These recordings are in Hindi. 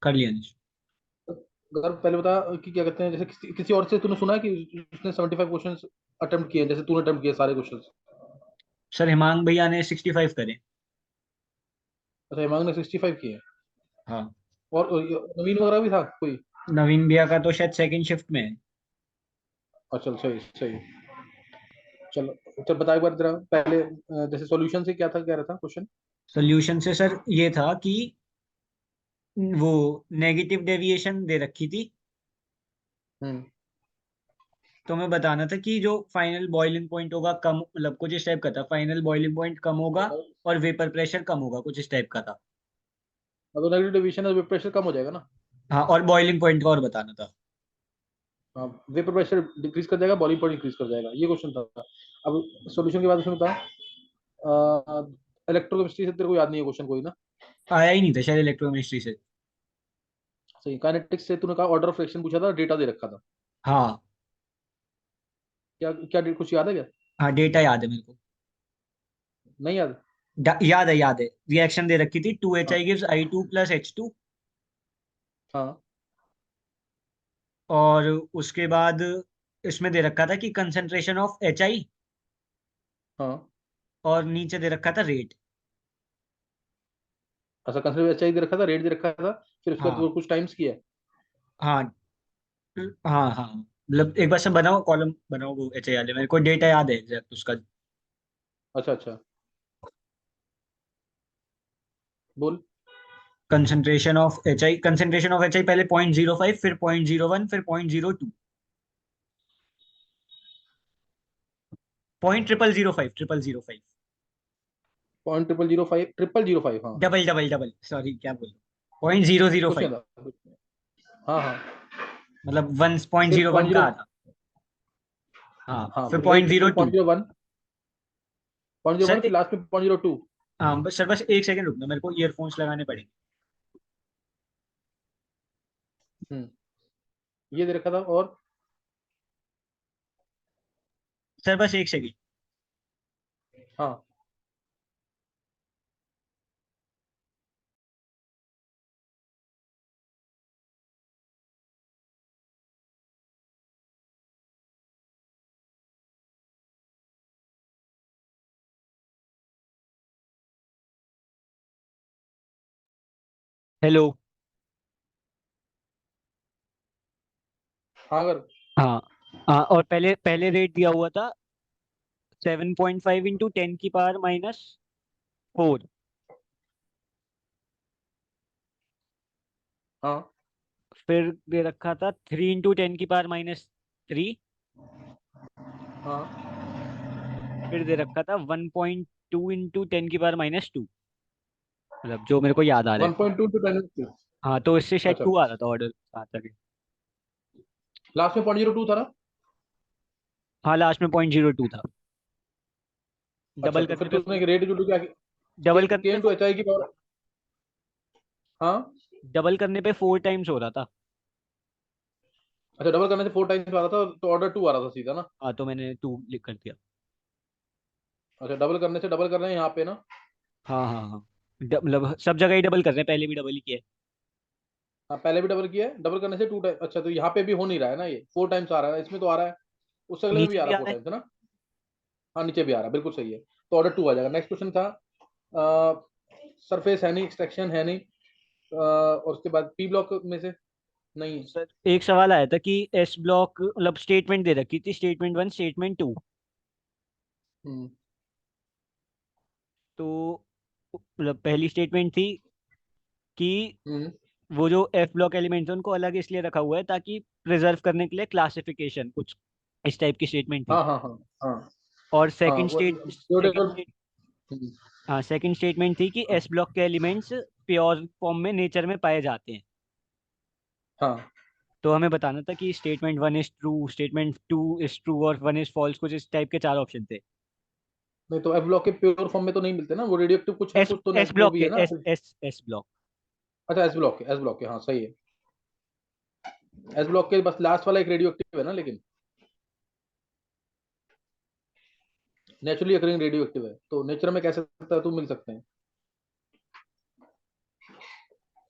कर लिया निश। अगर पहले बता कि क्या कहते हैं, जैसे किसी और से तूने सुना है कि उसने 75 क्वेश्चंस अटेम्प्ट किए हैं, जैसे तूने अटेम्प्ट किए सारे क्वेश्चंस? सर हिमांग भैया ने 65 करे। अच्छा, हेमांग ने 65 किए हैं। हाँ। और नवीन वगैरह भी था कोई? नवीन भैया का तो शायद सेकंड शिफ्ट में है। चल सही सही। चलो, चल बता एक बार जरा पहले, जैसे सॉल्यूशन से क्या था, क्या रहा था क्वेश्चन? सोल्यूशन से सर ये था कि वो नेगेटिव डेविएशन दे रखी थी। हम्म। तो मैं बताना था कि जो फाइनल बॉइलिंग पॉइंट होगा कम, मतलब कुछ इस टाइप का था, फाइनल बॉइलिंग पॉइंट कम होगा और वेपर प्रेशर कम होगा, कुछ इस टाइप का था। तो नेगेटिव डिवीजन है, प्रेशर कम हो जाएगा ना? हाँ, और बॉइलिंग पॉइंट का और बताना था। हाँ, वेपर प्रेशर डिक्रीज कर जाएगा, बॉइलिंग पॉइंट इंक्रीज कर जाएगा, ये क्वेश्चन था। अब सॉल्यूशन के बाद उसमें बता, इलेक्ट्रोकेमिस्ट्री से तेरे को याद नहीं है क्वेश्चन कोई ना? आया ही नहीं था शायद इलेक्ट्रोकेमिस्ट्री से। सही। काइनेटिक्स से तूने कहा ऑर्डर ऑफ फ्रैक्शन पूछा था, डेटा दे रखा था। हाँ। क्या क्या कुछ याद है क्या? हाँ, डेटा याद है मेरे को। नहीं याद? याद है, याद है। रिएक्शन दे रखी थी, 2HI हाँ गिव्स I2 + H2। हाँ और उसके बाद इसमें दे रखा था कि कंसंट्रेशन ऑफ HI, हाँ। और नीचे दे रखा था रेट। अच्छा, कंसिडर अच्छा ही दे रखा था, रेट दे रखा था, फिर उसके बाद वो हाँ कुछ टाइम्स किया है। हाँ हाँ हाँ, मतलब एक बार से बनाओ, कॉलम बनाओ वो HI वाले, मेरे को डेटा याद है एग्जैक्ट उसका। अच्छा अच्छा, बोल। कंसंट्रेशन ऑफ HI पहले 0.05, फिर 0.01, फिर 0.02, 0.0005, 0005। 0.0005, 0005, हाँ। डबल डबल डबल, सॉरी क्या बोल, पॉइंट जीरो जीरो कुछ फाइव नहीं था, कुछ नहीं। हाँ हाँ। मतलब वन पॉइंट फिर जीरो पॉइंट वन का जीरो आता। हाँ, हाँ, फिर फिर पॉइंट रेट, जीरो फिर टू 0.01, 0.01, सर फिर लास्ट में 0.02। हाँ सर, बस एक सेकंड रुकना, मेरे को ईयरफोन्स लगाने पड़ेंगे। हम्म, ये दे रखा था। और सर बस एक सेकंड। हाँ, हेलो। हाँ अगर हाँ हाँ, और पहले पहले रेट दिया हुआ था 7.5 × 10⁻⁴। हाँ फिर दे रखा था 3 × 10⁻³ हाँ, फिर दे रखा था 1.2 × 10⁻², मतलब जो मेरे को याद आ रहा है। 1.2 to 10। हाँ, तो इससे शायद अच्छा, 2 आ रहा था ऑर्डर आता है। लास्ट में 0.02 था ना? हाँ, लास्ट में 0.02 था। अच्छा, डबल तो करने फिर पे तूने रेट जो क्या, डबल करने के पे इंटू एच आई की पावर। हाँ। डबल करने पे 4 टाइम्स हो रहा था। अच्छा, डबल करने से 4 टाइम्स आ रहा था, तो ऑर्डर 2 आ रहा था सीधा ना? हाँ, तो मैंने 2 लिख कर दिया। अच्छा, डबल करने से डबल कर रहे हैं यहाँ पे ना? हाँ हाँ हाँ, मतलब सब जगह ही डबल कर रहे हैं, पहले भी डबल ही किया है। हाँ, पहले भी डबल किया है, डबल करने से 2 टाइम। अच्छा, तो यहाँ पे भी हो नहीं रहा है ना, ये 4 टाइम्स आ रहा है, इसमें तो आ रहा है। उस अगले में भी नीचे आ भी रहा आ है फोर रहा है। टाइम्स है ना? हाँ, नीचे भी आ रहा है, बिल्कुल सही है। तो ऑर्डर 2 आ जाएगा। नेक्स्ट क्वेश्चन था, सरफेस है नहीं, एक्सट्रैक्शन है नहीं, और उसके बाद पी ब्लॉक में से नहीं। सर एक सवाल आया था कि एस ब्लॉक, मतलब स्टेटमेंट दे रखी थी, स्टेटमेंट 1, स्टेटमेंट 2। हम्म तो मतलब पहली स्टेटमेंट थी कि हम्म। वो जो एफ ब्लॉक एलिमेंट्स हैं उनको अलग इसलिए रखा हुआ है ताकि प्रिजर्व करने के लिए क्लासिफिकेशन, कुछ इस टाइप की स्टेटमेंट थी। हाँ हाँ हाँ हाँ और हाँ, सेकंड वो स्टेट सेकंड बायोडेग्रेडेबल। स्टेट हाँ, सेकंड स्टेटमेंट थी कि एस ब्लॉक के एलिमेंट्स प्योर फॉर्म में नेचर में पाए जाते हैं। हाँ, तो हमें बताना था कि statement 1 is true, statement 2 is true और 1 इज फॉल्स, कुछ इस टाइप के 4 ऑप्शन थे। नहीं तो एफ ब्लॉक के प्योर फॉर्म में तो नहीं मिलते ना, वो रेडियो एक्टिव कुछ है, एस कुछ तो एस वो ब्लॉक भी के है ना एस फिर। S S block. अच्छा, एस ब्लॉक के, एस ब्लॉक के, हाँ सही है। एस ब्लॉक के बस लास्ट वाला एक रेडियो एक्टिव है ना, लेकिन नेचुरली अकरिंग रेडियो एक्टिव है, तो नेचर में कैसे सकता है तो मिल सकते हैं।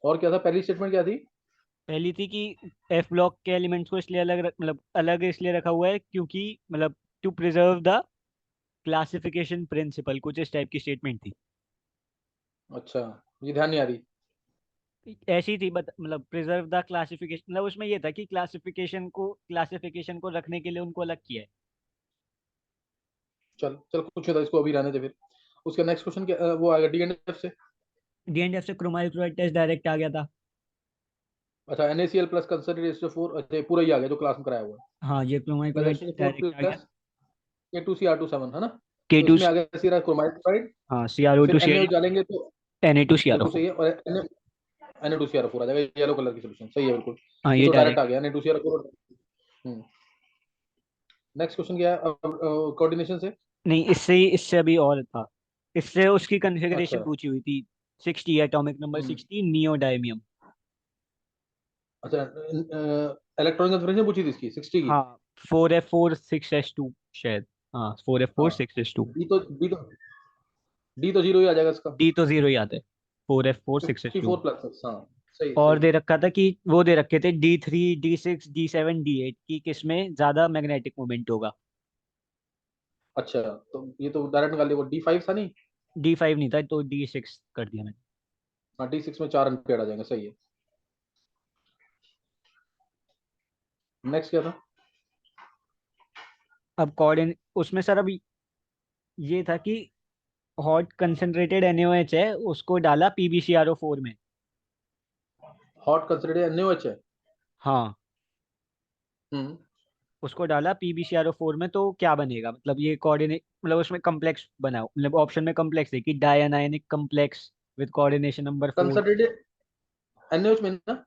और क्या था, पहली स्टेटमेंट क्या थी? पहली थी कि एफ ब्लॉक के एलिमेंट्स को इसलिए मतलब अलग इसलिए रखा हुआ है क्योंकि मतलब to preserve the classification principle, कुछ इस टाइप की स्टेटमेंट थी। अच्छा, ये ध्यान नहीं आ रही। ऐसी थी मतलब प्रिजर्व द क्लासिफिकेशन, मतलब उसमें ये था कि क्लासिफिकेशन को रखने के लिए उनको अलग किया है। चल चल, कुछ था, इसको अभी रहने दे फिर। उसका नेक्स्ट क्वेश्चन क्या वो आएगा डीएनएफ से। डीएनएफ से क्रोमाइल क्लोराइड टेस्ट डायरेक्ट आ गया था। अच्छा, NaCl प्लस कंसंट्रेटेड 4, अच्छा ये पूरा ही आ गया जो क्लास में कराया हुआ है। हाँ, ये chromyl chloride reaction test 4 direct आ गया। प्लस K2Cr2 7 है ना। के तो टू इसमें आ गया सीरा क्रोमाइड क्लोराइड। हाँ, CrO2 फिर Na शेयरिंग, डालेंगे तो Na2CrO। बिल्कुल सही है, और Na2Cr4 आ जाएगा, येलो कलर की सोल्यूशन, सही है बिल्कुल। हाँ, ये ये तो डायरेक्ट डायरेक्ट। आ गया Na2Cr4। हम्म। नेक्स्ट क्वेश्चन क्या है कोऑर्डिनेशन से? नहीं, इससे अभी और था। इससे उसकी अच्छा। कॉन्फ़िगरेशन पूछी हुई थी। 60 एटॉमिक नंबर हम्म। 60 नियोडायमियम। अच्छा, इलेक्ट्रॉनिक कन्फर्मेशन पूछी थी इसकी 60 की। हाँ, 4F4 6S2 शायद। हाँ, 4F4 6S2। डी तो जीरो ही आ जाएगा इसका। डी तो जीरो ही आता है। 4F4 6S2। 54 प्लस, हाँ। सही और सही दे है। रखा था कि वो दे रखे थे D3 D6 D7 D8 की किसमें ज्यादा मैग्नेटिक मोमेंट होगा। अच्छा, तो ये तो डायरेक्ट निकाल लिया, D5 था नहीं। D5 नहीं था तो D6 कर दिया मैंने। हाँ, D6 में 4 अनपेड आ जाएंगे, सही है। नेक्स्ट क्या था? अब कोऑर्डिनेट उसमें सर अभी ये था कि हॉट कंसनट्रेटेड NaOH है, उसको डाला PbCrO4 में। हॉट कंसिडरेटेड NaOH है। हाँ, हम्म। उसको डाला PbCrO4 में तो क्या बनेगा, मतलब ये कोऑर्डिनेट मतलब उसमें कम्प्लेक्स बना मतलब ऑप्शन में कम्प्लेक्स है कि dianionic complex with coordination number 4। Concentrated NaOH में ना।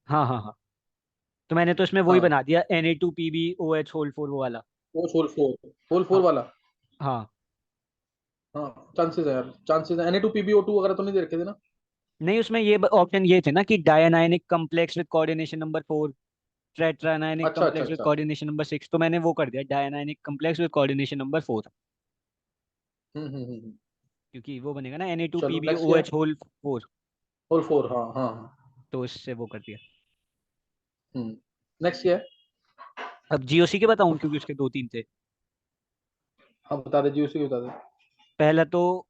हाँ हाँ हाँ, तो मैंने तो इसमें वही हाँ, बना दिया Na2PbOH होल 4 वो वाला। वो होल फोर हाँ वाला। हाँ। हाँ, चांसेस है यार, चांसेस है। Na2PbO2 वगैरह तो नहीं दे रखे थे ना? नहीं, उसमें ये ऑप्शन ये थे ना कि dianionic complex with coordination number 4, टेट्रानायनिक अच्छा अच्छा कम्प्लेक्स विद अच्छा। कोऑर्डिनेशन नंबर 6, तो मैंने वो कर दिया डायनायनिक कम्प्लेक्स विद कोऑर्डिनेशन नंबर 4। हम्म। क्योंकि वो बनेगा ना चलो नेक्स्ट क्या है? Na2PbOH whole 4। होल 4, हाँ हाँ हाँ। तो इससे वो कर दिया। नेक्स्ट क्या है? अब GOC के बताऊं क्योंकि उसके दो तीन थे। हाँ, बता दे, जी उसी बता दे। पहला तो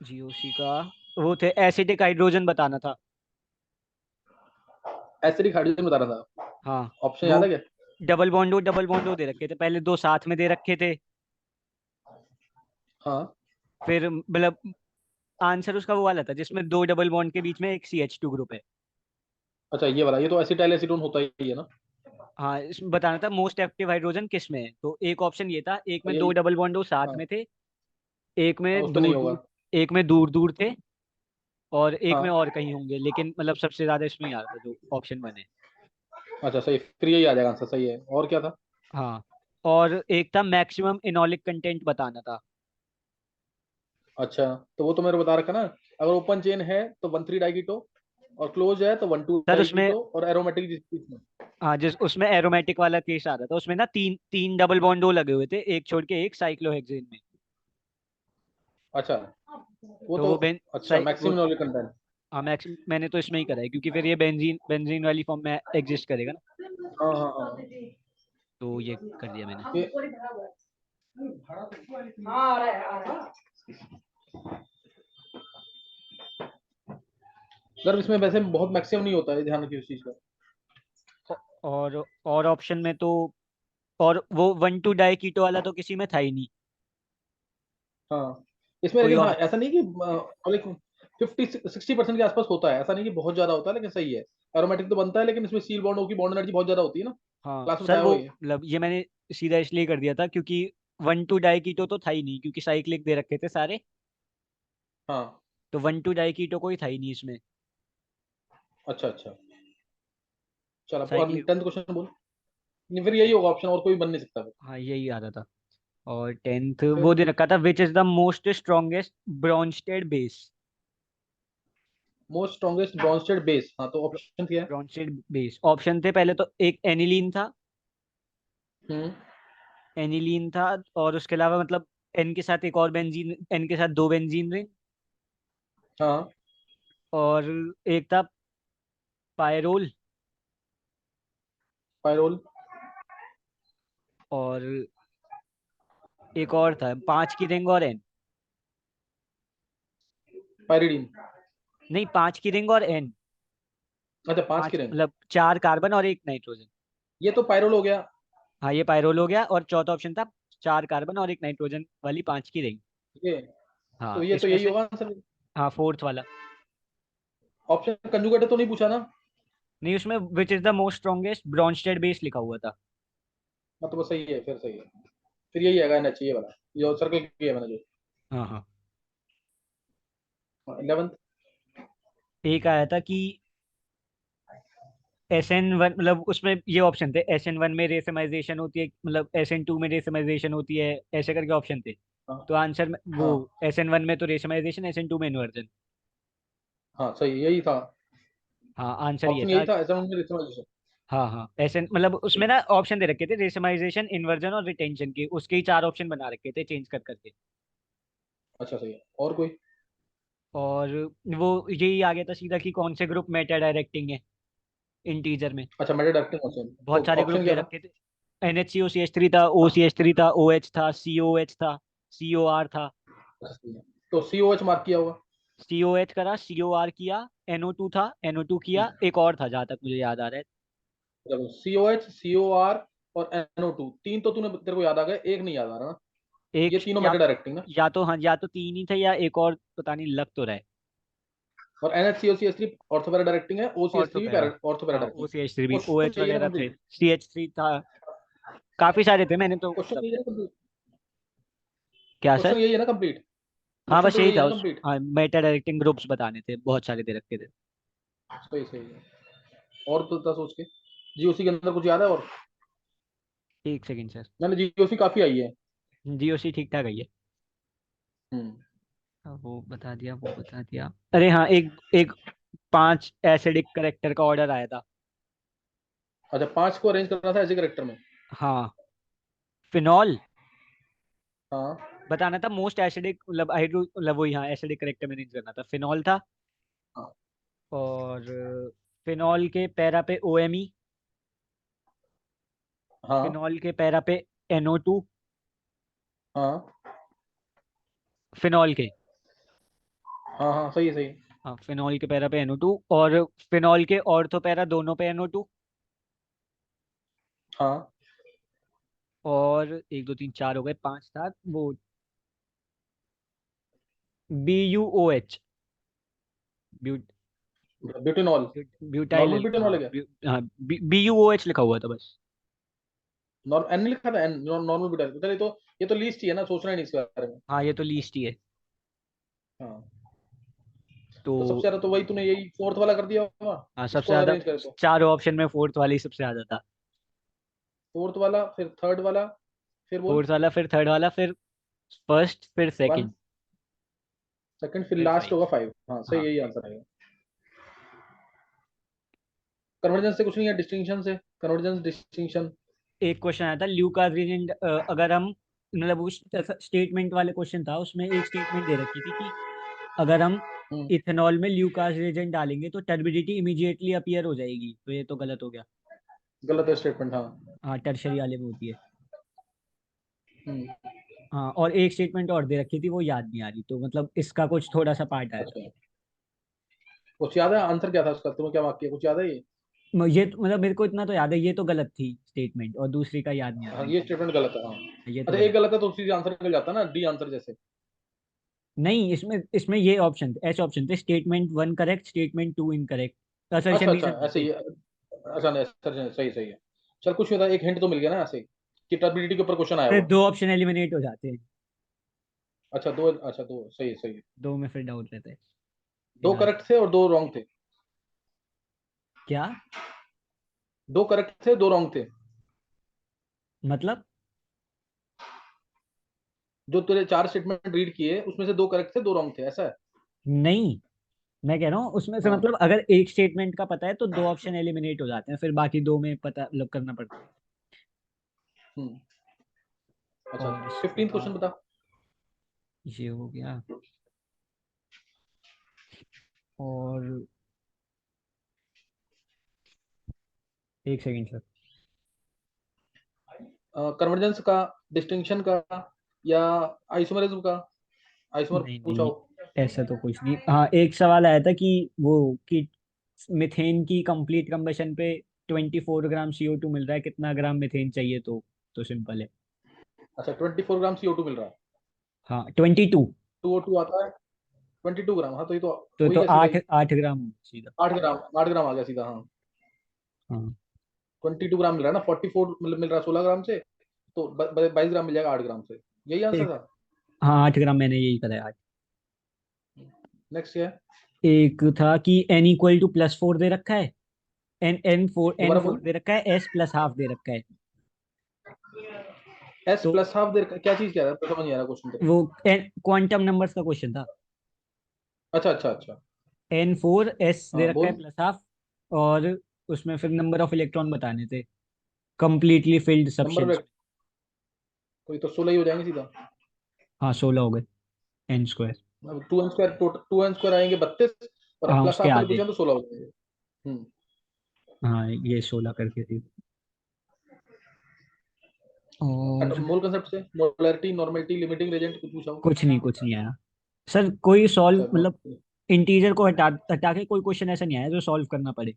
GOC का वो थे एसिडिक हाइड्रोजन बताना था। एसिडिक हाइड्रोजन बताना था। हाँ, ऑप्शन वो याद है क्या? डबल बॉन्ड दे रखे थे, पहले दो साथ में दे रखे थे। हाँ। फिर मतलब आंसर उसका वो वाला था जिसमें दो डबल बॉन्ड के बीच में एक CH2 ग्रुप है। अच्छा, ये वाला, ये तो एसिटाइल एसीटोन होता ही है ना। हाँ, इसमें बताना था मोस्ट एक्टिव हाइड्रोजन किस में है, तो एक ऑप्शन ये था, एक में दो यही। डबल बॉन्ड वो साथ हाँ में थे, एक हाँ, में उस पर नहीं दूर होगा। दूर, एक में दूर दूर थे, और एक में हाँ। और कहीं होंगे, लेकिन मतलब सबसे ज्यादा इसमें ही आ रहा था जो ऑप्शन बने। अच्छा, सही, फिर यही आ जाएगा आंसर, सही है। और क्या था? हाँ, और एक था मैक्सिमम इनॉलिक कंटेंट बताना था। अच्छा, तो वो तो मेरे को बता रखा ना। अगर ओपन चेन है तो 1,3 डाइकीटो, और क्लोज है तो 1,2 सर उसमें डाइकीटो, और एरोमेटिक जिस इसमें। हाँ, जिस उसमें एरोमेटिक वाला केस आ रहा था, उसमें ना तीन तीन डबल बॉन्ड वो लगे हुए थे, एक छोड़ के एक साइक्लोहेक्सेन में। अच्छा, वो तो तो। वो बेन अच्छा, वो मैक्सिमम नॉलेज कंटेंट। हाँ, मैक्स मैंने तो इसमें ही करा है क्योंकि फिर ये बेंजीन बेंजीन वाली फॉर्म में एग्जिस्ट करेगा ना। हाँ हाँ हाँ। तो ये कर दिया मैंने। ये गर्व इसमें वैसे बहुत मैक्सिमम नहीं होता है, ध्यान रखिए उस चीज का। और ऑप्शन में तो और वो 1,2 डाई कीटो वाला तो किसी में था ही नहीं। हाँ, इसमें कोई लेकिन हाँ, और ऐसा नहीं कि लाइक 50-60% के आसपास होता है, ऐसा नहीं कि बहुत ज्यादा होता है, लेकिन सही है। एरोमेटिक तो बनता है, लेकिन इसमें सील बॉन्ड की बॉन्ड एनर्जी बहुत ज्यादा होती है ना। हाँ क्लास में सर, बताया वो हुआ ये। मतलब ये मैंने सीधा इसलिए कर दिया था क्योंकि 1,2 डाई कीटो तो था ही नहीं, क्योंकि साइक्लिक दे रखे थे सारे। हाँ। तो 1,2 डाई कीटो कोई था ही नहीं इसमें। अच्छा अच्छा। चल, अब और साइक्लिक 10th क्वेश्चन बोल। नहीं, फिर यही होगा ऑप्शन, और कोई बन नहीं सकता फिर। हाँ, यही आ रहा था। और 10th वो फिर दे रखा था which is the most strongest Brønsted base. Most strongest Brønsted base, हाँ, तो ऑप्शन क्या है? ब्रॉन्स्टेड बेस ऑप्शन थे, पहले तो एक एनिलीन था। हम्म। एनिलीन था, और उसके अलावा मतलब एन के साथ एक और बेंजीन, एन के साथ दो बेंजीन रिंग, हाँ और एक था पायरोल। पायरोल। और एक और था, 5 की रिंग और एन। पायरिडीन। नहीं, 5 की रिंग और एन। अच्छा, 5 की 5 रिंग। मतलब 4 कार्बन और एक नाइट्रोजन। ये तो पायरोल हो गया। हाँ, ये पायरोल हो गया, और चौथा ऑप्शन था 4 कार्बन और एक नाइट्रोजन वाली 5 की रिंग। ये तो हाँ, ये तो इसमें यही से। होगा आंसर। हाँ, फोर्थ वाला। ऑप्शन कंजुगेटेड तो नहीं पूछा ना? नहीं, उसमें which is the most strongest Brønsted base लिखा हुआ था। हाँ तो बस सही है, फिर सही है। फिर यही आएगा एनएच, ये वाला जो सर्कल किया मैंने जो। हाँ हाँ। 11th। एक आया था कि SN1, मतलब उसमें ये ऑप्शन थे, SN1 में रेसमाइजेशन होती है, मतलब SN2 में रेसमाइजेशन होती है, ऐसे करके ऑप्शन थे। हाँ तो आंसर में वो, हाँ SN1 में तो रेसमाइजेशन, SN2 में इन्वर्जन। हाँ, सही यही था। हाँ, आंसर ये ऑप्शन था। यही था, ऐसा उनमें रिसर्च। हाँ हाँ, SN मतलब उसमें ना ऑप्शन दे रखे थे, रेसमाइजेशन, इन्वर्जन और रिटेंशन के, उसके ही 4 ऑप्शन बना रखे थे चेंज कर करके। अच्छा सही है, और कोई? और वो यही आ गया था सीधा कि कौन से ग्रुप मेटा डायरेक्टिंग है इंटीजर में। अच्छा, मेटा डायरेक्टिंग ऑप्शन बहुत तो सारे ग्रुप ऑप्शन दे क्या था? रखे थे। NHCO CH3 था, OCH3 था, OH था, COH था, COR था। अच्छा सही है, तो COH मार्क किया होगा। COH करा, COR किया, NO2 था, NO2 किया, एक और था जहां तक मुझे याद आ रहा है। चलो, COH, COR और NO2, तीन तो तूने तेरे को याद आ गए, एक नहीं याद आ रहा ना। एक ये तीनों या मेटा डायरेक्टिंग ना। या तो हाँ, या तो 3 ही थे या एक और पता नहीं, लग तो रहा है। और NHCOCH3 ऑर्थोपैरा डायरेक्टिंग है, OCH3 भी ऑर्थोपैरा। ऑर्थोपैरा हाँ, डायरेक्टिंग। OCH3 भी, क्वेश्चन OH यही है ना वगैरह थे। कंप्लीट? CH3 था। काफी सारे थे, मैंने तो क्वेश्चन मतलब। यही है ना कंप्लीट? क्या सर? क्वेश्चन यही है ना कंप्लीट? हाँ, क्वेश्चन बस तो यही यही है था ना उस। कंप्लीट? हाँ, मेटा डायरेक्टिंग ग्रुप्स बताने थे, बहुत सारे दे रखे थे। सही सही है। और तो था सोच के, GOC के अंदर कुछ याद है और? एक सेकंड सर। मैंने GOC काफी आई है। GOC ठीक ठाक है ये। हम्म। वो बता दिया, वो बता दिया। अरे हाँ, एक एक 5 एसिडिक करेक्टर का ऑर्डर आया था। अच्छा, 5 को अरेंज करना था ऐसे करेक्टर में? हाँ। फिनॉल। हाँ बताना था मोस्ट एसिडिक, मतलब हाइड्रो, मतलब वही, हाँ, एसिडिक करेक्टर में नहीं करना था, फिनॉल था। हाँ और फिनॉल के पैरा पे OMe। हाँ फिनॉल के पैरा पे NO2। हाँ फिनॉल के। हाँ हाँ, सही है सही है। हाँ, फिनॉल के पैरा पे NO2, और फिनॉल के ऑर्थो पैरा दोनों पे NO2। हाँ और 1 2 3 4 हो गए, 5 था वो, BuOH। Butanol. Butyl. Normal butanol हाँ, है क्या? हाँ, BuOH लिखा हुआ था बस। एन नहीं लिखा था? एन नॉर्मल ब्यूटेनॉल, चलिए तो ये तो लीस्ट ही है ना, सोचना ही नहीं इसके बारे में। हाँ, ये तो लीस्ट ही है। हाँ, तो तो सबसे ज्यादा तो वही तूने यही फोर्थ वाला कर दिया होगा। हाँ, सबसे इसको ज्यादा अरेंज करे तो चारों ऑप्शन में फोर्थ वाली सबसे ज्यादा था। फोर्थ वाला, फिर थर्ड वाला, फिर बोल। फोर्थ वाला, फिर थर्ड वाला, फिर फर्स्ट, फिर वन, सेकंड, सेकंड, फिर फिर लास्ट 5। होगा 5। हाँ सही, हाँ। यही आंसर आएगा। कन्वर्जेंस से कुछ नहीं है, डिस्टिंक्शन से। Convergence distinction. एक क्वेश्चन आया था ल्यूकास रीजेंट, अगर हम, मतलब उस स्टेटमेंट वाले क्वेश्चन था, उसमें एक स्टेटमेंट दे रखी थी कि अगर हम हम्म, इथेनॉल में ल्यूकास रिएजेंट डालेंगे तो टर्बिडिटी इमीडिएटली अपीयर हो जाएगी, तो ये तो गलत हो गया। गलत है स्टेटमेंट, हाँ। हाँ, टर्शरी वाले में होती है। हम्म, हाँ, और एक स्टेटमेंट और दे रखी थी, वो याद नहीं आ रही, तो मतलब इसका कुछ थोड़ा सा पार्ट आया था। अच्छा, कुछ याद है आंसर क्या था उसका? तुम्हें क्या मार्क किया, कुछ याद है ये? ये मतलब मेरे को इतना तो याद है, ये तो गलत थी स्टेटमेंट, और दूसरी का याद नहीं आ रहा हाँ, मेरे ये को। स्टेटमेंट गलत है, हाँ। ये तो अच्छा, एक गलत। गलत है तो सीधे आंसर निकल जाता ना, डी आंसर जैसे। नहीं, इसमें इसमें ये ऑप्शन, ऐसे ऑप्शन थे, statement 1 correct, statement 2 incorrect, assertion अच्छा नहीं अच्छा, करना ऐसे थे। ही अच्छा नहीं, सर सही सही है। चल, कुछ नहीं होता, एक हिंट तो मिल गया ना ऐसे ही, कि टर्बिडिटी के ऊपर क्वेश्चन आया फिर हुआ। 2 ऑप्शन एलिमिनेट हो जाते हैं। अच्छा दो, अच्छा दो, सही सही है। 2 में फिर डाउट रहता है दो फिलहाल। करेक्ट थे और दो रॉन्ग थे। क्या? दो करेक्ट थे, दो रॉन्ग थे। मतलब? जो तेरे चार स्टेटमेंट रीड किए उसमें से दो करेक्ट थे, दो रॉन्ग थे, ऐसा है? नहीं, मैं कह रहा हूँ उसमें से, हाँ। मतलब अगर एक स्टेटमेंट का पता है तो 2 ऑप्शन एलिमिनेट हो जाते हैं, फिर बाकी 2 में पता मतलब करना पड़ता है। हम्म। अच्छा, और इसके 15th क्वेश्चन बाद बता। ये हो गया। और एक सेकंड सर। कन्वर्जेंस का, डिस्टिंक्शन का, या आइसोमरिज्म का? आइसोमर नहीं पूछा नहीं, हो। ऐसा तो कुछ नहीं। हाँ, एक सवाल आया था कि वो कि मिथेन की कंप्लीट कंबशन पे 24 ग्राम CO2 मिल रहा है, कितना ग्राम मिथेन चाहिए? तो सिंपल है। अच्छा, 24 ग्राम CO2 मिल रहा है। हाँ 22। 2O2 आता है 22 ग्राम। हाँ, तो ये तो हो ही तो गया सीधा आठ ही। 8 ग्राम सीधा। 8 ग्राम, 8 ग्राम आ गया सीधा, हाँ। हाँ 22 ग्राम मिल रहा है ना, 44 मतलब मिल रहा है 16 ग्राम से। तो 22 ग्राम मिल जाएगा 8 ग्राम से। यही आंसर एक। था। हाँ 8 ग्राम, मैंने यही करा है आज। नेक्स्ट क्या है? एक था कि n = +4 दे रखा है। दोबारा n4 बोलो। दे रखा है, s+½ दे रखा है। एस तो प्लस हाफ देर क्या चीज कह रहा है, तो समझ नहीं आ रहा क्वेश्चन तेरा। वो क्वांटम नंबर्स का क्वेश्चन था। अच्छा अच्छा अच्छा। n4 s दे हाँ रखा है बोल। +½ और उसमें फिर नंबर ऑफ इलेक्ट्रॉन बताने थे completely filled number substance. Vector, तो ये तो 16 ही हो जाएंगे सीधा। हाँ 16 हो गए, n²। अब 2n² टोटल, 2n² आएंगे 32, और हाँ प्लस उसके हाफ वाले आधे। पूछे तो 16 हो जाएंगे। हम्म। हाँ ये 16 करके थी। और मोल कंसेप्ट से मोलैरिटी, नॉर्मेलिटी, लिमिटिंग रेजेंट कुछ पूछा हो। कुछ नहीं आया सर। कोई सॉल्व अच्छा मतलब इंटीजर को हटा हटा के कोई क्वेश्चन ऐसा नहीं आया जो सॉल्व करना पड़े।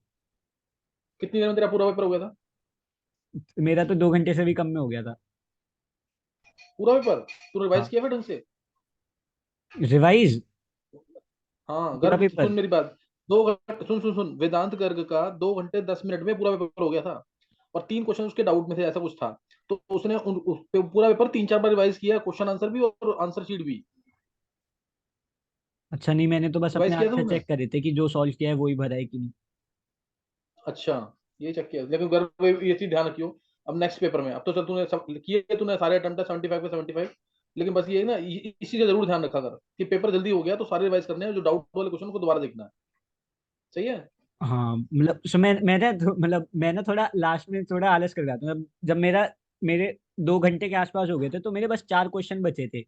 कितनी देर में तेरा पूरा पेपर हो गया था? मेरा तो 2 घंटे से भी कम में हो गया था। पूरा पेपर तूने रिवाइज हाँ किया फिर ढंग से? रिवाइज। हाँ पूरा गर्ग, सुन पेपर। मेरी बात। 2 घंटे, सुन सुन सुन, वेदांत गर्ग का 2 घंटे 10 मिनट में पूरा पेपर हो गया था। और 3 क्वेश्चन उसके डाउट में थे, ऐसा कुछ था। तो उसने पूरा पेपर 3 4 बार रिवाइज किया, क्वेश्चन आंसर भी और आंसर शीट भी। अच्छा नहीं, मैंने तो बस अपने रिवाइज किया था आंसर तुमने? चेक करे थे कि जो सॉल्व किया है वो ही भरा है कि नहीं। अच्छा, ये चेक किया, लेकिन गर्ग ये चीज ध्यान रखियो। अब नेक्स्ट पेपर में, अब तो चल तूने सब किए, तूने सारे अटेम्प्ट 75 पे 75। लेकिन बस ये है ना, इसी का जरूर ध्यान रखा कर कि पेपर जल्दी हो गया तो सारे रिवाइज करने हैं, जो डाउट वाले क्वेश्चन को दोबारा देखना है। सही है। हाँ मतलब मैं ना थोड़ा लास्ट में थोड़ा आलस कर जाता हूँ। जब मेरे 2 घंटे के आसपास हो गए थे तो मेरे बस 4 क्वेश्चन बचे थे।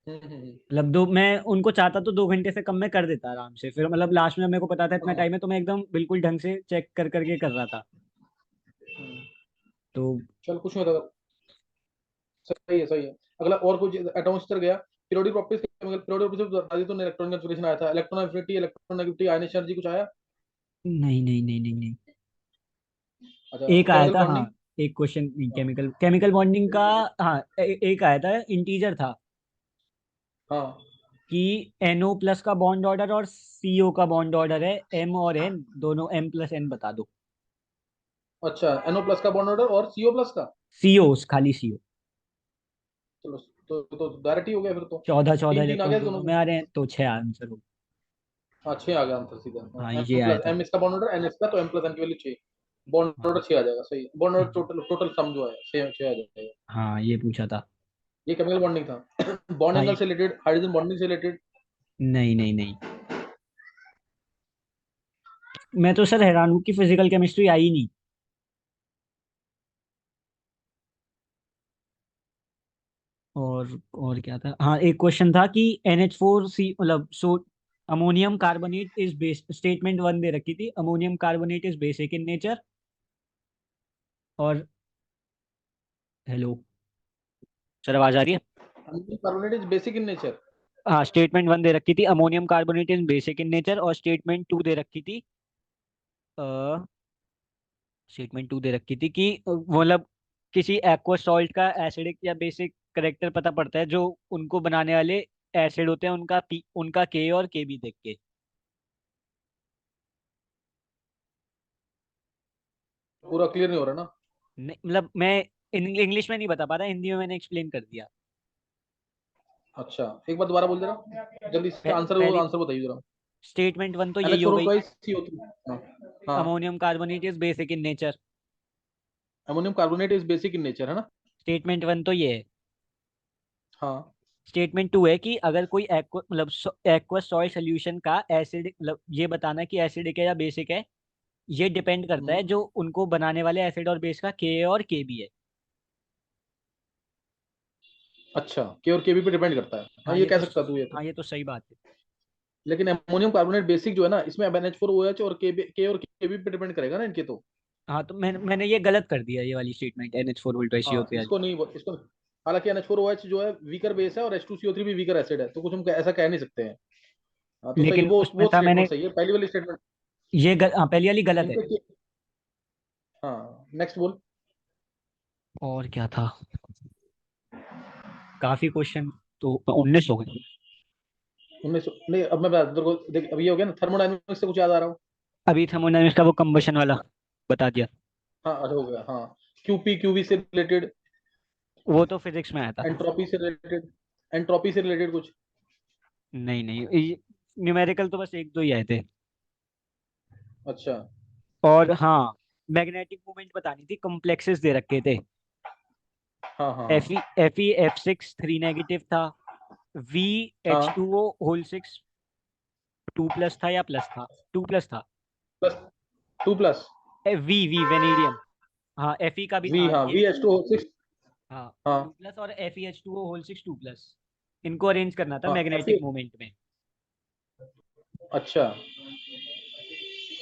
हम्म। मतलब दो, मैं उनको चाहता तो 2 घंटे से कम में कर देता आराम से। फिर मतलब लास्ट में मेरे को पता था इतना हाँ। टाइम है, तो मैं एकदम बिल्कुल ढंग से चेक कर करके कर रहा था। हम्म। तो चल कुछ नहीं होता। सही है, सही है। अगला और कुछ एटॉमिक स्तर गया। पीरियोडिक प्रॉपर्टीज, पीरियोडिक प्रॉपर्टीज बता दी तो इलेक्ट्रॉन कॉन्फ़िगरेशन आया था, इलेक्ट्रॉन एफिनिटी, इलेक्ट्रॉन नेगेटिविटी, आयनिक एनर्जी कुछ आया? नहीं नहीं नहीं नहीं नहीं। अच्छा, एक आया केमिकल था हाँ। बॉन्डिंग। एक क्वेश्चन केमिकल केमिकल बॉन्डिंग का। हाँ एक आया था, इंटीजर था हाँ। कि NO+ का बॉन्ड ऑर्डर और CO का बॉन्ड ऑर्डर है M और N, दोनों M+N बता दो। अच्छा, NO+ का बॉन्ड ऑर्डर और CO+ का। CO, खाली CO। चलो, तो डायरेक्ट ही हो गया फिर तो। 14 14 तीन तीन आ इलेक्ट्रॉन गया दोनों दोनों में को। आ रहे हैं, तो 6 आंसर हो। हाँ, 6 आ गया आंसर सीधा। हाँ, हाँ ये एम आया प्लस था। एम इसका बॉन्ड ऑर्डर, एन इसका, तो M+N की वैल्यू 6। बॉन्ड हाँ ऑर्डर 6 आ जाएगा, सही। बॉन्ड ऑर्डर हाँ। टोटल टोटल सम जो है 6 6 आ जाएगा। हाँ ये पूछा था। ये केमिकल बॉन्डिंग था। बॉन्ड हाँ एंगल ये। से रिलेटेड, हाइड्रोजन बॉन्डिंग से रिलेटेड। नहीं नहीं नहीं। मैं तो सर हैरान हूँ कि फिजिकल केमिस्ट्री आई नहीं। और क्या था? हाँ एक क्वेश्चन था कि NH4C मतलब ammonium carbonate is base, statement 1 दे रखी थी, ammonium carbonate is basic in nature. और हेलो सर, आवाज आ रही है? अम्लीय carbonate is basic in nature. हाँ स्टेटमेंट 1 दे रखी थी ammonium carbonate is basic in nature, और स्टेटमेंट 2 दे रखी थी स्टेटमेंट 2 दे रखी थी कि मतलब किसी एक्वा सॉल्ट का एसिडिक या बेसिक करेक्टर पता पड़ता है जो उनको बनाने वाले एसिड होते हैं, उनका के और के भी देख के। पूरा क्लियर नहीं हो रहा ना। मतलब मैं इंग्लिश में नहीं बता पा रहा, हिंदी में मैंने एक्सप्लेन कर दिया। अच्छा, एक बार दोबारा बोल दे रहा जल्दी से, आंसर वो पहली आंसर बताइए जरा। स्टेटमेंट 1 तो यही हो NH4 गई, ट्वाइस CO2। हाँ। हाँ। Ammonium carbonate is basic in nature. Ammonium carbonate is basic in nature, है ना? स्टेटमेंट 1 तो ये है। हाँ। स्टेटमेंट 2 है कि अगर कोई एक्वा मतलब एक्वस सॉइल सोल्यूशन का एसिड मतलब ये बताना कि एसिडिक है या बेसिक है, ये डिपेंड करता है हम्म। जो उनको बनाने वाले एसिड और बेस का के और के भी है। अच्छा, के और केबी पे डिपेंड करता है, हाँ हाँ ये ये कह तो सकता तू ये तो। हाँ ये तो सही बात है। लेकिन अमोनियम कार्बोनेट बेसिक जो है ना, इसमें अब NH4OH और के और के पे डिपेंड करेगा ना इनके तो। हाँ तो मैंने ये गलत कर दिया, ये वाली स्टेटमेंट, NH4 वोल्ट रेशियो हाँ होते हैं। इसको नहीं, इसको, हालांकि NH4OH जो है वीकर बेस है और H2CO3 भी वीकर एसिड है, तो कुछ हम ऐसा कह नहीं सकते हैं। हाँ तो सही, लेकिन उसमें वो था मैंने स्टेटमेंट सही है, पहली वाली स्टेटमेंट। हाँ, पहली वाली गलत है। इनके हाँ नेक्स्ट बोल। और क्या था? काफी क्वेश्चन तो 19 हो गए। 1900 नहीं, अब मैं बता तेरे को देख, अब ये हो गया ना, थर्मोडायनेमिक्स से कुछ याद आ रहा हो? अभी थर्मोडायनेमिक्स का वो कंबशन वाला बता दिया। हाँ अच्छा हो गया, हाँ। QP QV से रिलेटेड, वो तो फिजिक्स में आया था। एंट्रोपी से रिलेटेड, एंट्रोपी से रिलेटेड कुछ। नहीं नहीं, न्यूमेरिकल तो बस एक दो ही आए थे। अच्छा। और हाँ, मैग्नेटिक मोमेंट बतानी थी, कॉम्प्लेक्सेस दे रखे थे। हाँ हाँ एफ ई हाँ एफ ई F6 3 नेगेटिव था। वी एच हाँ। Two O whole six 2 plus था या प्लस था? 2 प्लस था। Plus, 2 plus. V vanadium. हाँ, Fe का भी वी, था हाँ ये। VH2O6। हाँ, हाँ 2 प्लस और FeH2O होल सिक्स 2 प्लस। इनको अरेंज करना था हाँ मैग्नेटिक मोमेंट में। अच्छा,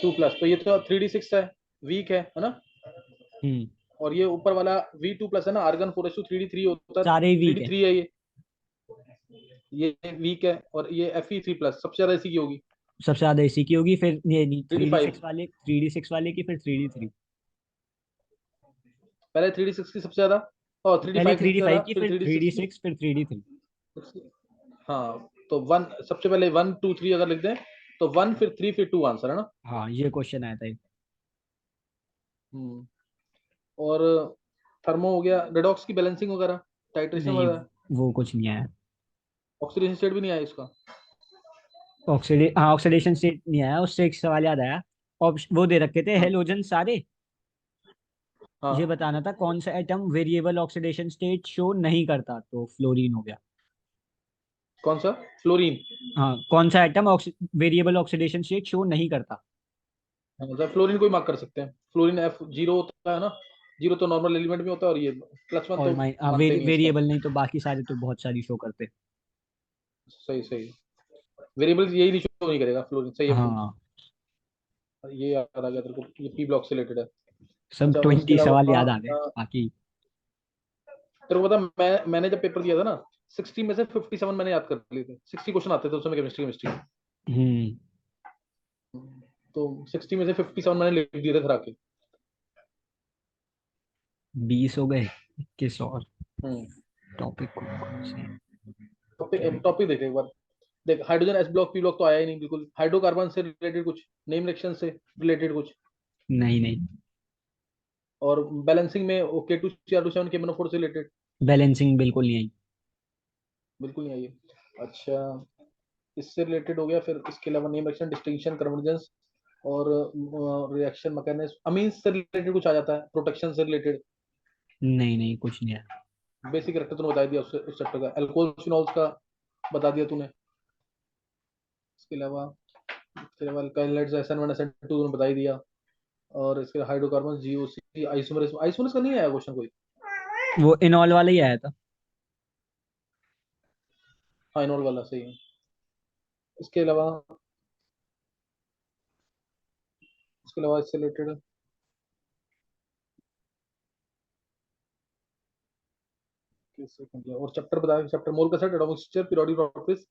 2 प्लस, तो ये तो 3D6 है, वीक है ना। हम्म। और ये ऊपर वाला V2 प्लस है ना, आर्गन 4:3D3 होता है, सारे ही थ्री वीक डी है। थ्री है ये वीक है। और ये Fe3 प्लस सबसे ज्यादा इसी की होगी। सबसे ज्यादा इसी की होगी, फिर ये नहीं, थ्री डी फाइव 3D6 वाले की, फिर 3D3। पहले 3D6 की सबसे ज्यादा, और थ्री डी पहले फाइव की थ्री डी सबसे फाइव ज्यादा, की, फिर फिर three D three D six की। सिक्स फिर 3D3। हाँ तो वन, सबसे पहले 1 2 3 अगर लिख दें, तो 1 फिर 3 फिर 2 आंसर है ना। हाँ, ये क्वेश्चन आया था एक। हम्म। और थर्मो हो गया, रेडॉक्स की बैलेंसिंग वगैरह, टाइट्रेशन नहीं, वगैरह। वो कुछ नहीं आया। ऑक्सीडेशन स्टेट भी नहीं आया इसका। ऑक्सीडेशन स्टेट नहीं आया, उससे एक सवाल याद आया। वो दे रखे थे हाँ हेलोजन सारे। ये हाँ। बताना था कौन सा atom variable oxidation state show नहीं करता, तो फ्लोरीन हो गया। कौन सा? फ्लोरीन। हाँ, कौन सा atom variable oxidation state show नहीं करता। मतलब फ्लोरीन को ही मार्क कर सकते हैं, फ्लोरीन F0 होता है ना, जीरो तो नॉर्मल एलिमेंट में होता है, और ये +1 और तो मानते नहीं है इसका। वेरिएबल नहीं तो बाकी सारे तो बहुत सारी शो करते। सही सही, वेरिएबल यही नहीं शो नहीं करेगा फ्लोरीन, सही है बिल्कुल। हाँ, ये याद आ गया तेरे को, ये P ब्लॉक से रिलेटेड है। सब अच्छा उसके 20 सवाल अलावा याद आ गए बाकी। तेरे को पता, मैंने जब पेपर दिया था ना, 60 में से 57 मैंने याद कर लिए थे, 60 क्वेश्चन आते थे उस समय केमिस्ट्री केमिस्ट्री। हम्म। तो 60 में से 57 मैंने लिख दिए थे घर आके। 20 हो गए। 21 और हम्म। टॉपिक कौन कौन से हैं? टॉपिक टॉपिक देख एक बार। देख, hydrogen S block P block तो आया ही नहीं बिल्कुल, हाइड्रोकार्बन से रिलेटेड कुछ, नेम रिएक्शन से रिलेटेड कुछ। नहीं नहीं, और बैलेंसिंग में K2Cr2 7 KMnO4 से रिलेटेड बैलेंसिंग बिल्कुल नहीं आई। बिल्कुल नहीं आई है। अच्छा, इससे रिलेटेड हो गया, फिर इसके अलावा नेम रिएक्शन, डिस्टिंक्शन, कन्वर्जेंस, और रिएक्शन मैकेनिज्म, अमीन्स से रिलेटेड कुछ आ जाता है, प्रोटेक्शन से रिलेटेड। नहीं नहीं, कुछ नहीं आया। बेसिक करेक्टर तूने बता दिया, उस चैप्टर का एल्कोहल फिनॉल्स का बता दिया तूने। इसके अलावा, अल्काइलाइड्स SN1 SN2 तूने बता ही दिया। और इसके हाइड्रोकार्बन GOC आइसोमरेस, आइसोमरेस का नहीं आया क्वेश्चन कोई। वो इनॉल वाला ही आया था। हाँ इनोल वाला सही है। इसके अलावा, इससे रिलेटेड और चैप्टर बता, चैप्टर मोल concept, atomic structure, periodic properties,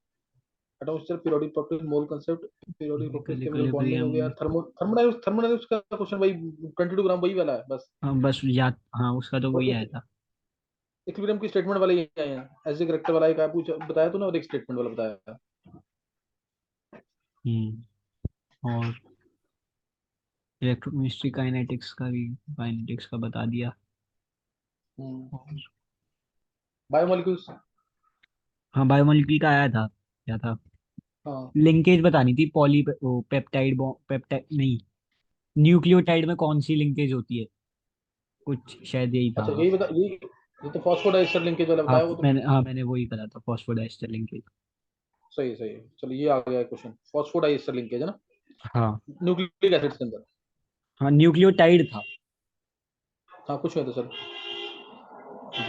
atomic structure, periodic properties, मोल concept, periodic properties, chemical chemical bonding हो इक्विलिब्रियम। गया, थर्मोडायनामिक्स, थर्मोडायनामिक्स का क्वेश्चन भाई 22 ग्राम वही वाला है बस। हाँ बस याद, हाँ उसका तो और वही आया था। इक्विलिब्रियम की स्टेटमेंट वाले ये आए हैं, एज ए करेक्टर वाला एक आया, पूछ बताया तूने, और एक स्टेटमेंट वाला बताया। और इलेक्ट्रोकेमिस्ट्री काइनेटिक्स का भी, काइनेटिक्स का बता दिया। और बायोमोलिक्यूल्स। हाँ, बायोमोलिक्यूल का आया था। क्या था? हाँ लिंकेज बतानी थी, पॉली पेप्टाइड पेप्टाइड नहीं, न्यूक्लियोटाइड में कौन सी लिंकेज होती है, कुछ शायद यही था। अच्छा, यही बता, ये तो फॉस्फोडाइस्टर लिंकेज वाला हाँ बताया वो तो। मैंने वही करा था, फॉस्फोडाइस्टर लिंकेज। सही सही, चलो ये आ गया क्वेश्चन, फॉस्फोडाइस्टर लिंकेज है ना, हाँ न्यूक्लिक एसिड्स के अंदर। हाँ, न्यूक्लियोटाइड था। हाँ कुछ में तो सर,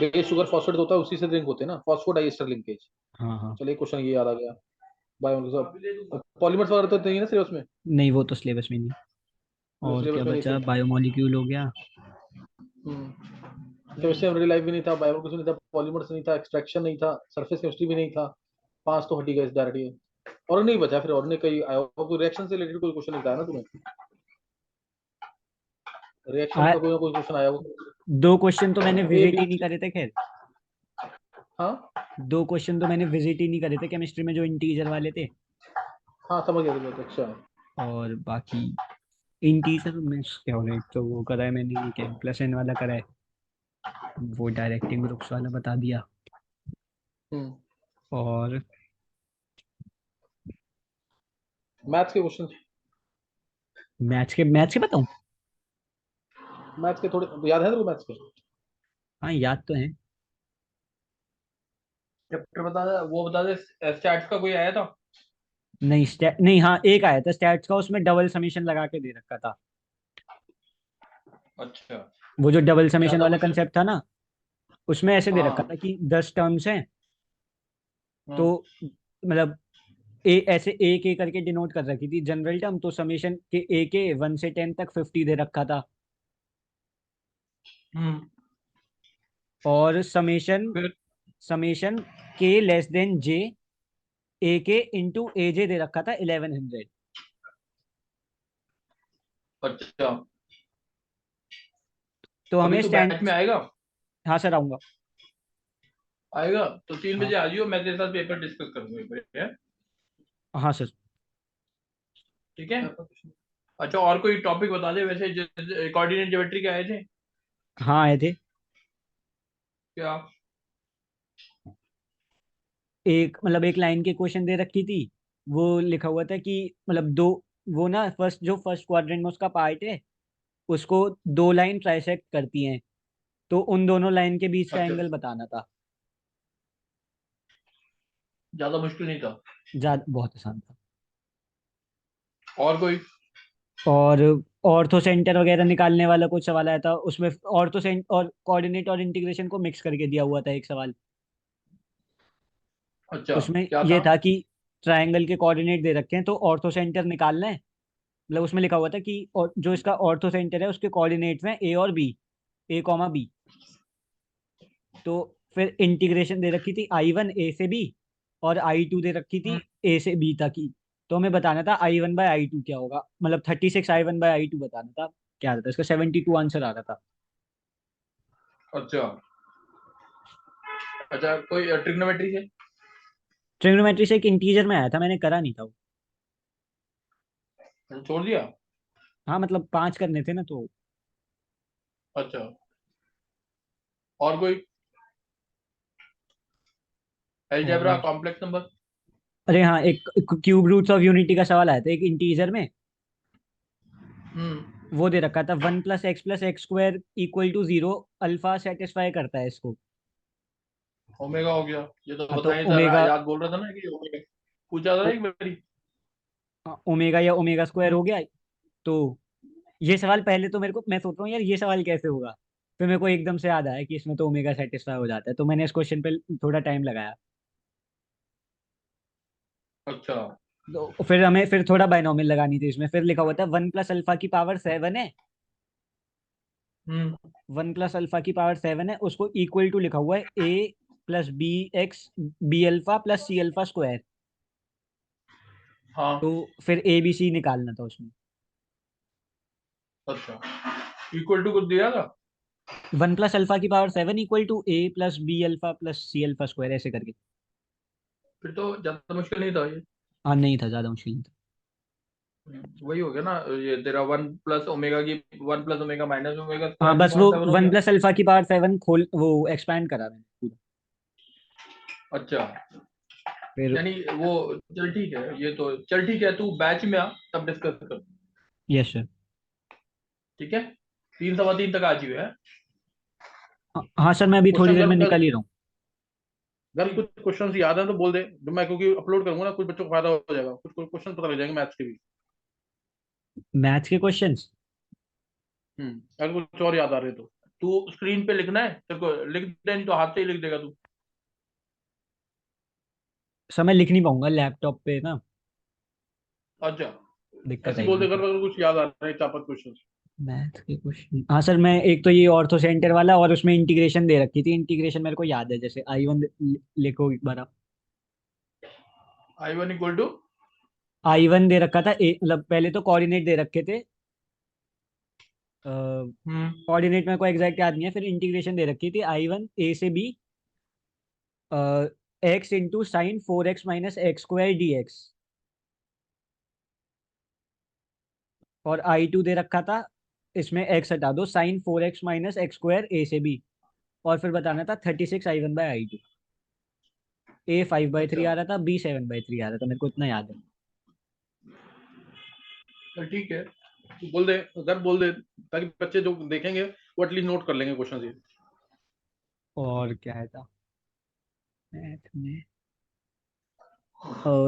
बेस शुगर फॉस्फेट होता है, उसी से लिंक होते हैं ना, फॉस्फोडाइस्टर लिंकेज। हाँ हाँ। चलिए क्वेश्चन ये याद आ गया। बायो पॉलीमर्स वगैरह तो नहीं है ना सिलेबस में? नहीं, वो तो सिलेबस में नहीं। वो और क्या सिलेबस में नहीं बचा, थे। बायोमोलिक्यूल हो गया। केमिस्ट्री में लाइफ भी नहीं था, बायो कुछ नहीं था, पॉलीमर्स नहीं था, एक्सट्रैक्शन नहीं था, सरफेस केमिस्ट्री भी नहीं था। पांच तो हटी गए डायरेक्टली। और नहीं बचा फिर, और नहीं कहीं आया होगा, कोई रिएक्शन से रिलेटेड कोई क्वेश्चन नहीं था ना तुम्हें? रिएक्शन आ, का कोई ना कोई क्वेश्चन आया होगा। 2 क्वेश्चन तो मैंने ए विजिट बी ही नहीं सी। करे थे खैर। हाँ 2 क्वेश्चन तो मैंने विजिट ही नहीं करे थे केमिस्ट्री में, जो इंटीजर वाले थे। हाँ, समझ गया समझ गया, अच्छा। और बाकी इंटीजर में क्या हो रहा है, एक तो वो करा है मैंने, ये क्या प्लस एन वाला करा है, वो डायरेक्टिंग ग्रुप्स वाला बता दिया। हम्म। और मैथ्स के क्वेश्चन। मैथ्स के बताऊं? मैथ्स के थोड़े याद है तेरे को मैथ्स के? हाँ, याद तो है। चैप्टर बता दे, वो बता दे। स्टैट्स का कोई आया था? नहीं, नहीं, हाँ एक आया था स्टैट्स का, उसमें डबल समीशन लगा के दे रखा था। अच्छा। वो जो डबल समीशन ज्यादा वाला मुश्किल। कंसेप्ट था ना, उसमें ऐसे दे रखा हाँ। था कि 10 टर्म्स हैं। तो हम्म। मतलब ऐसे एक एक करके डिनोट कर रखी थी जनरल टर्म, तो समीशन के ए के 1 से 10 तक 50 दे रखा था। हम्म। और समीशन फिर। समीशन के लेस देन जे, ए के इंटू ए जे दे रखा था 1100। अच्छा। तो अभी हमें तो स्टैंड। बैच में आएगा? हाँ सर, आऊंगा। आएगा तो 3 बजे हाँ। आ जाइयो, मैं तेरे साथ पेपर डिस्कस करूंगा एक बार, है? हाँ सर। ठीक है। अच्छा, और कोई टॉपिक बता दे वैसे, कोऑर्डिनेट ज्योमेट्री के आए थे हाँ, आए थे। क्या? एक मतलब एक लाइन के क्वेश्चन दे रखी थी। वो लिखा हुआ था कि मतलब दो, वो ना फर्स्ट क्वाड्रेंट में उसका पार्ट है, उसको 2 लाइन ट्राइसेक्ट करती हैं, तो उन दोनों लाइन के बीच का अच्छा, एंगल बताना था। ज्यादा मुश्किल नहीं था। ज्यादा बहुत आसान था। और कोई? और ऑर्थो सेंटर वगैरह निकालने वाला कुछ सवाल आया था उसमें। ऑर्थो सेंट और कोऑर्डिनेट और इंटीग्रेशन को मिक्स करके दिया हुआ था एक सवाल। अच्छा, उसमें क्या ये था? था कि ट्रायंगल के कोऑर्डिनेट दे रखे हैं, तो ऑर्थो सेंटर निकालना है। मतलब उसमें लिखा हुआ था कि और जो इसका ऑर्थो सेंटर है उसके कोऑर्डिनेट्स हैं ए और बी, A, B। तो फिर इंटीग्रेशन दे रखी थी I1 ए से बी, और I2 दे रखी थी हम्म। ए से बी तक की। तो हमें बताना था I1/I2 क्या होगा, मतलब 36 I1/I2 बताना था। क्या आ रहा था इसका, 72 आंसर आ रहा था। अच्छा। अच्छा, कोई ट्रिग्नोमेट्री से? ट्रिग्नोमेट्री से एक इंटीजर में आया था, मैंने करा नहीं था वो। छोड़ दिया? हाँ मतलब 5 करने थे ना तो। अच्छा। और कोई? अलजेब्रा, और कॉम्प्लेक्स नंबर? अरे हाँ, एक क्यूब रूट्स ऑफ यूनिटी का सवाल आया था एक इंटीजर में। हम्म। वो दे रखा था 1 + x + x² = 0, अल्फा सेटिस्फाई करता है इसको। ओमेगा हो गया। ये तो हाँ तो बताया ही था, ओमेगा, याद बोल रहा था ना कि ओमेगा पूछा था एक बारी। ओमेगा या ओमेगा स्क्वायर हो गया। तो ये सवाल पहले तो मेरे को, मैं सोच रहा हूँ यार ये सवाल कैसे होगा। फिर मेरे को एकदम से याद आया कि इसमें तो ओमेगा सेटिस्फाई हो जाता है, तो मैंने इस क्वेश्चन पे थोड़ा टाइम लगाया। अच्छा। तो फिर हमें फिर थोड़ा बाइनोमियल लगानी थी इसमें, फिर लिखा हुआ था 1 + α⁴ है। हम्म। 1 + α⁴ है, उसको इक्वल टू लिखा हुआ है A + BX B α + C α²। हाँ। तो फिर ABC निकालना था उसमें। अच्छा, इक्वल टू कुछ दिया था? 1 + α⁴ A + B α + C α² ऐसे करके। फिर तो ज्यादा मुश्किल नहीं था ये। हाँ, नहीं था, ज्यादा मुश्किल नहीं था। वही हो गया ना, ये तेरा 1 + ओमेगा की, 1 + ओमेगा माइनस ओमेगा हाँ स्क्वायर की बस वो पावर 7 हो वन गया। प्लस अल्फा की पावर 7 खोल वो एक्सपैंड करा मैंने पूरा। अच्छा। फिर यानी वो, चल ठीक है, ये तो चल ठीक है, तू बैच में आ तब डिस्कस कर। Yes sir. ठीक है। 3 सवा 3 तक आ जाइए, है? हाँ सर, मैं अभी थोड़ी क्वेश्चन देर में कर। निकल ही रहा हूँ। अगर कुछ क्वेश्चन याद है तो बोल दे, जो मैं क्योंकि अपलोड करूंगा ना, कुछ बच्चों को फायदा हो जाएगा, कुछ क्वेश्चन पता लग जाएंगे मैथ्स के भी। मैथ्स के क्वेश्चंस। अगर कुछ और याद आ रहे तो तू स्क्रीन पे लिखना है, तेरे को लिख दे, नहीं तो हाथ से ही लिख देगा तू। सर मैं लिख नहीं पाऊंगा लैपटॉप पे ना, अच्छा, दिक्कत ऐसे बोल आएगी। देकर अगर कुछ याद आ रहा है चार पांच क्वेश्चन। मैथ के क्वेश्चन, हाँ सर, मैं एक तो ये ऑर्थो सेंटर वाला, और उसमें इंटीग्रेशन दे रखी थी, इंटीग्रेशन मेरे को याद है, जैसे I1 लिखो एक बार आप। I1 = I1 दे रखा था, मतलब पहले तो कोऑर्डिनेट दे रखे थे, हम्म। कोऑर्डिनेट मेरे को एग्जैक्ट याद नहीं है, फिर इंटीग्रेशन दे रखी थी I1 A से B, x × sin 4x - x² dx, और I2 दे रखा था, इसमें x हटा दो, sin 4x - x² A से B, और फिर बताना था 36 I1/I2। A 5/3 अच्छा, आ रहा था, B 7/3 आ रहा था, मेरे को इतना याद है। चल ठीक है, तू बोल दे, घर बोल दे, ताकि बच्चे जो देखेंगे वो एटलीस्ट नोट कर लेंगे क्वेश्चन ये। और क्या है था मैथ में,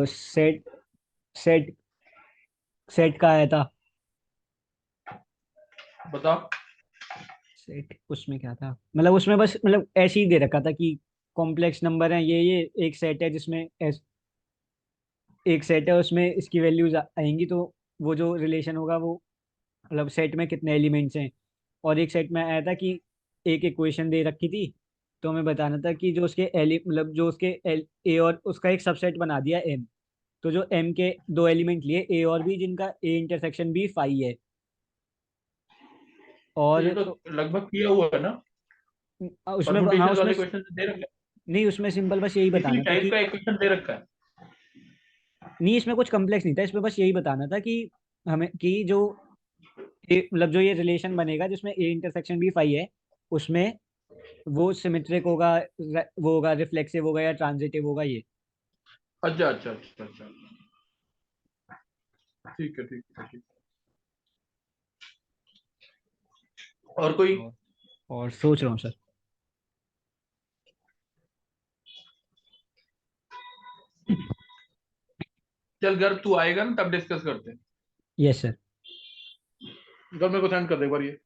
सेट सेट सेट का आया था। बता। सेट उसमें क्या था, मतलब उसमें बस मतलब ऐसे ही दे रखा था कि कॉम्प्लेक्स नंबर है ये एक सेट है जिसमें एक सेट है, उसमें इसकी वैल्यूज आएंगी, तो वो जो रिलेशन होगा वो, मतलब सेट में कितने एलिमेंट्स हैं। और एक सेट में आया था कि एक इक्वेशन दे रखी थी, तो हमें बताना था कि जो उसके मतलब जो उसके ए और उसका एक सबसेट बना दिया एम, तो जो एम के दो एलिमेंट लिए ए और बी, जिनका ए इंटरसेक्शन बी फाई है। तो ये और तो लगभग किया हुआ है ना, उसमें, हाँ परमुटेशन उसमें, वाले क्वेश्चन दे रखे नहीं उसमें सिंपल बस यही हैं, इसी बताना था टाइप कि, का एक क्वेश्चन दे रखा है। नहीं इसमें कुछ कम्प्लेक्स नहीं था, इसमें बस यही बताना था कि हमें कि जो मतलब जो ये रिलेशन बनेगा जिसमें ए इंटरसेक्शन बी फाई है, उसमें वो सिमेट्रिक होगा, वो होगा रिफ्लेक्सिव होगा या ट्रांजिटिव होगा ये। अच्छा अच्छा अच्छा अच्छा, ठीक है ठीक है ठीक है। और कोई? और, और सोच रहा हूँ सर। चल घर तू आएगा ना तब डिस्कस करते हैं। Yes sir. घर मेरे को सेंड कर दे एक बार ये।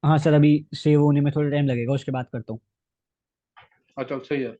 हाँ सर, अभी सेव होने में थोड़ा टाइम लगेगा, उसके बाद करता हूँ। हाँ चल सही है।